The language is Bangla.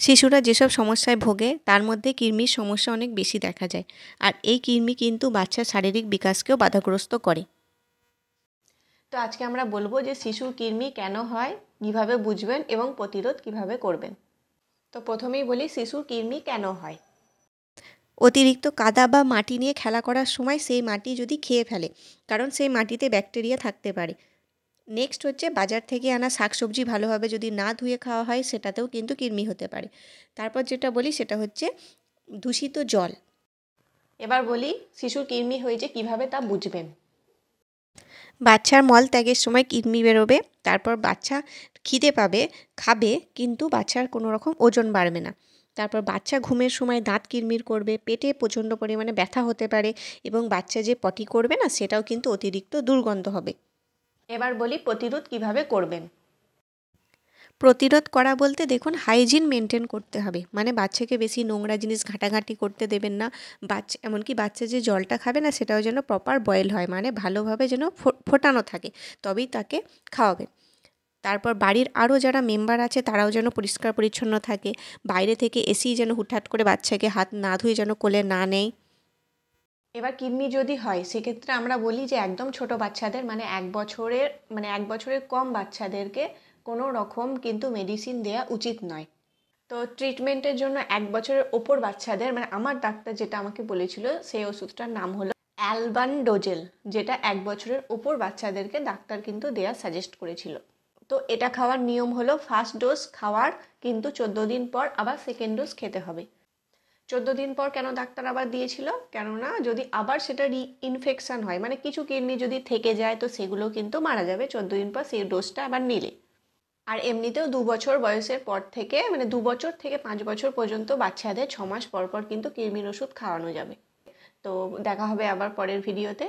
শিশুরা যেসব সমস্যায় ভোগে তার মধ্যে কৃমির সমস্যা অনেক বেশি দেখা যায়, আর এই কৃমি কিন্তু বাচ্চার শারীরিক বিকাশকেও বাধাগ্রস্ত করে। তো আজকে আমরা বলবো যে শিশুর কৃমি কেন হয়, কীভাবে বুঝবেন এবং প্রতিরোধ কিভাবে করবেন। তো প্রথমেই বলি শিশুর কৃমি কেন হয়। অতিরিক্ত কাদা বা মাটি নিয়ে খেলা করার সময় সেই মাটি যদি খেয়ে ফেলে, কারণ সেই মাটিতে ব্যাকটেরিয়া থাকতে পারে। নেক্সট হচ্ছে বাজার থেকে আনা শাকসবজি ভালোভাবে যদি না ধুয়ে খাওয়া হয়, সেটাতেও কিন্তু কৃমি হতে পারে। তারপর যেটা বলি সেটা হচ্ছে দূষিত জল। এবার বলি শিশুর কৃমি হয়েছে কিভাবে তা বুঝবেন। বাচ্চার মল ত্যাগের সময় কৃমি বেরোবে, তারপর বাচ্চা খিদে পাবে, খাবে, কিন্তু বাচ্চার কোনো রকম ওজন বাড়বে না। তারপর বাচ্চা ঘুমের সময় দাঁত কিরমির করবে, পেটে প্রচণ্ড পরিমাণে ব্যথা হতে পারে, এবং বাচ্চা যে পটি করবে না সেটাও কিন্তু অতিরিক্ত দুর্গন্ধ হবে। এবার বলি প্রতিরোধ কিভাবে করবেন। প্রতিরোধ করা বলতে দেখুন হাইজিন মেনটেন করতে হবে, মানে বাচ্চাকে বেশি নোংরা জিনিস ঘাঁটাঘাঁটি করতে দেবেন না। এমনকি বাচ্চা যে জলটা খাবে না সেটাও যেন প্রপার বয়েল হয়, মানে ভালোভাবে যেন ফোটানো থাকে, তবেই তাকে খাওয়াবেন। তারপর বাড়ির আরও যারা মেম্বার আছে তারাও যেন পরিষ্কার পরিচ্ছন্ন থাকে। বাইরে থেকে এসেই যেন হুটহাট করে বাচ্চাকে হাত না ধুয়ে যেন কোলে না নেয়। এবার কৃমি যদি হয় সেক্ষেত্রে আমরা বলি যে একদম ছোট বাচ্চাদের মানে 1 বছরের কম বাচ্চাদেরকে কোনো রকম কিন্তু মেডিসিন দেওয়া উচিত নয়। তো ট্রিটমেন্টের জন্য 1 বছরের ওপর বাচ্চাদের, মানে আমার ডাক্তার যেটা আমাকে বলেছিল সেই ওষুধটার নাম হলো অ্যালবান্ডোজেল, যেটা 1 বছরের ওপর বাচ্চাদেরকে ডাক্তার কিন্তু দেওয়া সাজেস্ট করেছিল। তো এটা খাওয়ার নিয়ম হলো ফার্স্ট ডোজ খাওয়ার কিন্তু 14 দিন পর আবার সেকেন্ড ডোজ খেতে হবে। 14 দিন পর কেন ডাক্তার আবার দিয়েছিল, কেননা যদি আবার সেটা ইনফেকশান হয়, মানে কিছু কিডনি যদি থেকে যায় তো সেগুলো কিন্তু মারা যাবে 14 দিন পর সেই ডোজটা আবার নিলে। আর এমনিতেও 2 বছর বয়সের পর থেকে, মানে 2 বছর থেকে 5 বছর পর্যন্ত বাচ্চাদের 6 মাস পর পর কিন্তু কৃমির ওষুধ খাওয়ানো যাবে। তো দেখা হবে আবার পরের ভিডিওতে।